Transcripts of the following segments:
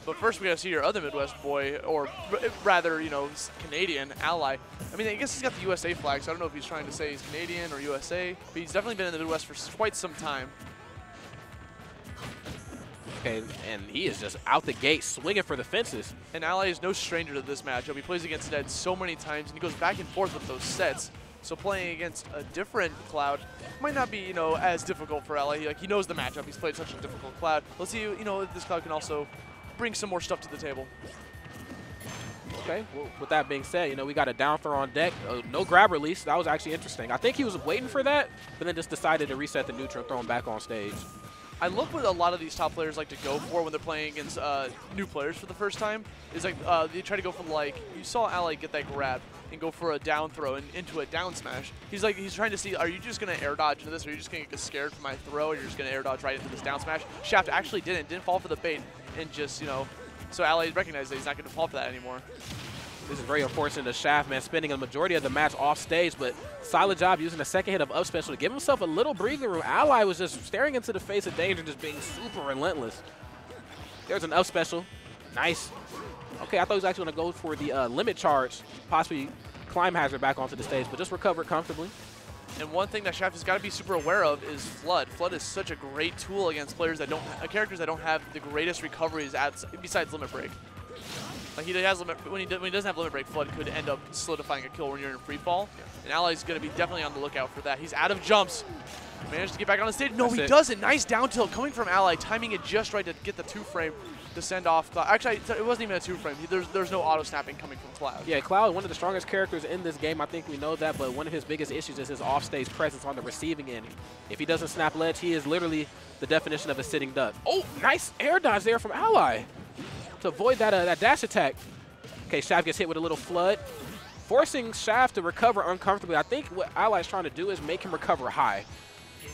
But first, we got to see your other Midwest boy, or rather, you know, Canadian ally. I mean, I guess he's got the USA flag, so I don't know if he's trying to say he's Canadian or USA, but he's definitely been in the Midwest for quite some time. Okay, and he is just out the gate swinging for the fences. And Ally is no stranger to this matchup. He plays against Ned so many times, and he goes back and forth with those sets. So playing against a different Cloud might not be, you know, as difficult for Ally. He knows the matchup. He's played such a difficult Cloud. Let's see, you know, if this Cloud can also bring some more stuff to the table. Okay, well, with that being said, you know, we got a down throw on deck. No grab release. That was actually interesting. I think he was waiting for that, but then just decided to reset the neutral and throw him back on stage. I love what a lot of these top players like to go for when they're playing against new players for the first time. Is like they try to go for, like, you saw Ally get that grab and go for a down throw and into a down smash. He's trying to see, are you just gonna air dodge into this, or are you just gonna get scared from my throw, or you're just gonna air dodge right into this down smash? Shaft actually didn't fall for the bait, and just, you know, so Ally recognized that he's not gonna fall for that anymore. This is very unfortunate to Shaft, man, spending a majority of the match off stage, but solid job using the second hit of up special to give himself a little breathing room. Ally was just staring into the face of danger, just being super relentless. There's an up special. Nice. Okay, I thought he was actually going to go for the limit charge, possibly climb hazard back onto the stage, but just recovered comfortably. And one thing that Shaft has got to be super aware of is Flood. Flood is such a great tool against players that characters that don't have the greatest recoveries besides limit break. Like he has when he doesn't have limit break, Flood could end up solidifying a kill when you're in free fall. And Ally's going to be definitely on the lookout for that. He's out of jumps. Managed to get back on the stage. No, he doesn't. Nice down tilt coming from Ally, timing it just right to get the 2-frame to send off Cloud. Actually, it wasn't even a 2-frame. There's no auto snapping coming from Cloud. Yeah, Cloud, one of the strongest characters in this game. I think we know that, but one of his biggest issues is his off-stage presence on the receiving end. If he doesn't snap ledge, he is literally the definition of a sitting duck. Oh, nice air dodge there from Ally to avoid that dash attack. Okay, Shaft gets hit with a little flood, forcing Shaft to recover uncomfortably. I think what Ally's trying to do is make him recover high.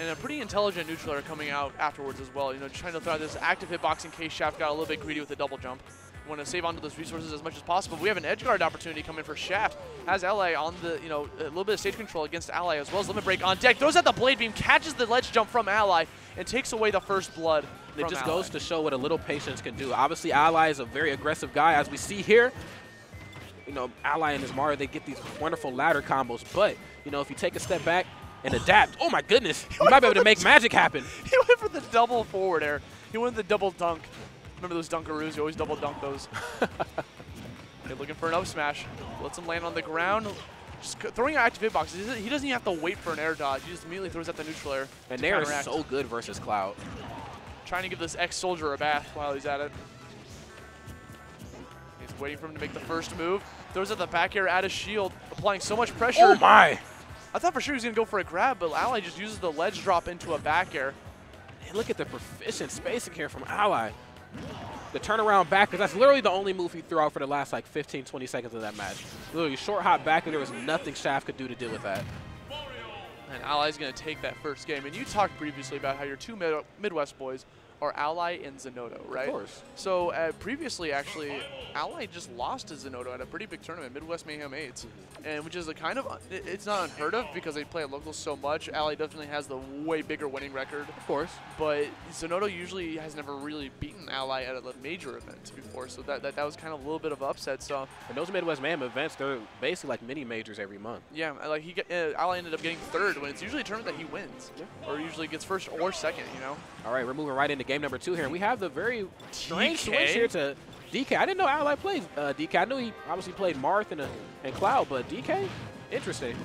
And a pretty intelligent neutral coming out afterwards as well. You know, trying to throw this active hitbox in case Shaft got a little bit greedy with the double jump. Want to save onto those resources as much as possible. We have an edge guard opportunity coming for Shaft. Has Ally on the, you know, a little bit of stage control against Ally, as well as limit break on deck. Throws out the blade beam, catches the ledge jump from Ally, and takes away the first blood. It just goes to show what a little patience can do. Obviously, Ally is a very aggressive guy, as we see here. You know, Ally and his Mario, they get these wonderful ladder combos. But, you know, if you take a step back and adapt, oh my goodness, you might be able to make magic happen. He went for the double forward air. He went the double dunk. Remember those dunkaroos? You always double dunk those. Okay, looking for an up smash. Lets him land on the ground. Just throwing out active hitboxes. He doesn't even have to wait for an air dodge. He just immediately throws out the neutral air. And they are so good versus Cloud. Trying to give this ex-soldier a bath while he's at it. He's waiting for him to make the first move. Throws out the back air at his shield, applying so much pressure. Oh my! I thought for sure he was going to go for a grab, but Ally just uses the ledge drop into a back air. Hey, look at the proficient spacing here from Ally. The turnaround back, because that's literally the only move he threw out for the last like 15, 20 seconds of that match. Literally short hop back, and there was nothing Shaft could do to deal with that. And Ally's going to take that first game. And you talked previously about how your two Midwest boys are Ally and Zenotto, right? Of course. So previously, actually, Ally just lost to Zenotto at a pretty big tournament, Midwest Mayhem 8, and which is a kind of, it's not unheard of because they play at locals so much. Ally definitely has the way bigger winning record. Of course. But Zenotto usually has never really beaten Ally at a major event before, so that was kind of a little bit of an upset. So. And those Midwest Mayhem events, they're basically like mini majors every month. Yeah, like Ally ended up getting third when it's usually a tournament that he wins, or usually gets first or second, you know? All right, we're moving right into game number 2 here, and we have the very strange switch here to DK. I didn't know Ally played DK. I knew he obviously played Marth and Cloud, but DK, interesting.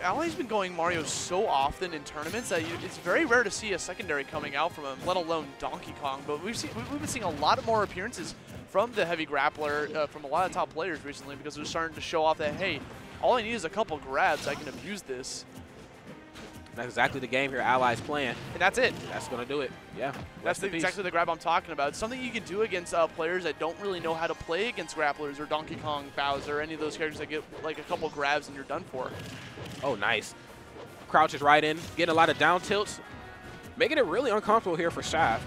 Ally's been going Mario so often in tournaments that it's very rare to see a secondary coming out from him, let alone Donkey Kong. But we've been seeing a lot more appearances from the heavy grappler from a lot of top players recently, because they're starting to show off that, hey, all I need is a couple grabs. I can abuse this. That's exactly the game here Ally's playing. And that's it. That's going to do it. Yeah. That's exactly the grab I'm talking about. It's something you can do against players that don't really know how to play against grapplers or Donkey Kong, Bowser, any of those characters that get like a couple grabs and you're done for. Oh, nice. Crouches right in, getting a lot of down tilts, making it really uncomfortable here for Shaft.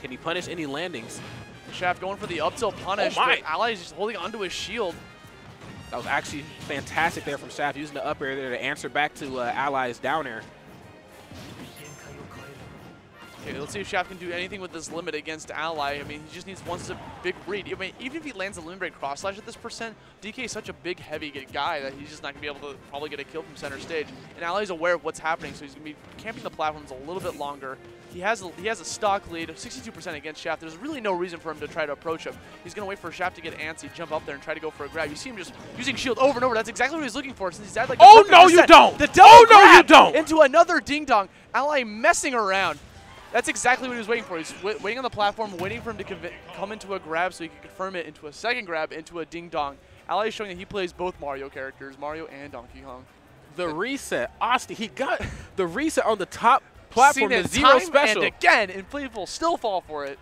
Can he punish any landings? Shaft going for the up tilt punish, but Ally's just holding onto his shield. That was actually fantastic there from Shaft, using the up air there to answer back to Ally's down air. Okay, let's see if Shaft can do anything with this limit against Ally. I mean, he just needs one big read. I mean, even if he lands a limit break cross slash at this percent, DK is such a big, heavy guy that he's just not going to be able to probably get a kill from center stage. And Ally's aware of what's happening, so he's going to be camping the platforms a little bit longer. He has a stock lead of 62% against Shaft. There's really no reason for him to try to approach him. He's going to wait for Shaft to get antsy, jump up there, and try to go for a grab. You see him just using shield over and over. That's exactly what he's looking for since he's at like oh, no, you don't. The double grab into another ding-dong. Ally messing around. That's exactly what he was waiting for. He's waiting on the platform, waiting for him to come into a grab so he can confirm it into a second grab, into a ding-dong. Ally is showing that he plays both Mario characters, Mario and Donkey Kong. The reset. Austin, he got the reset on the top platform, the zero special. And again, and people still fall for it.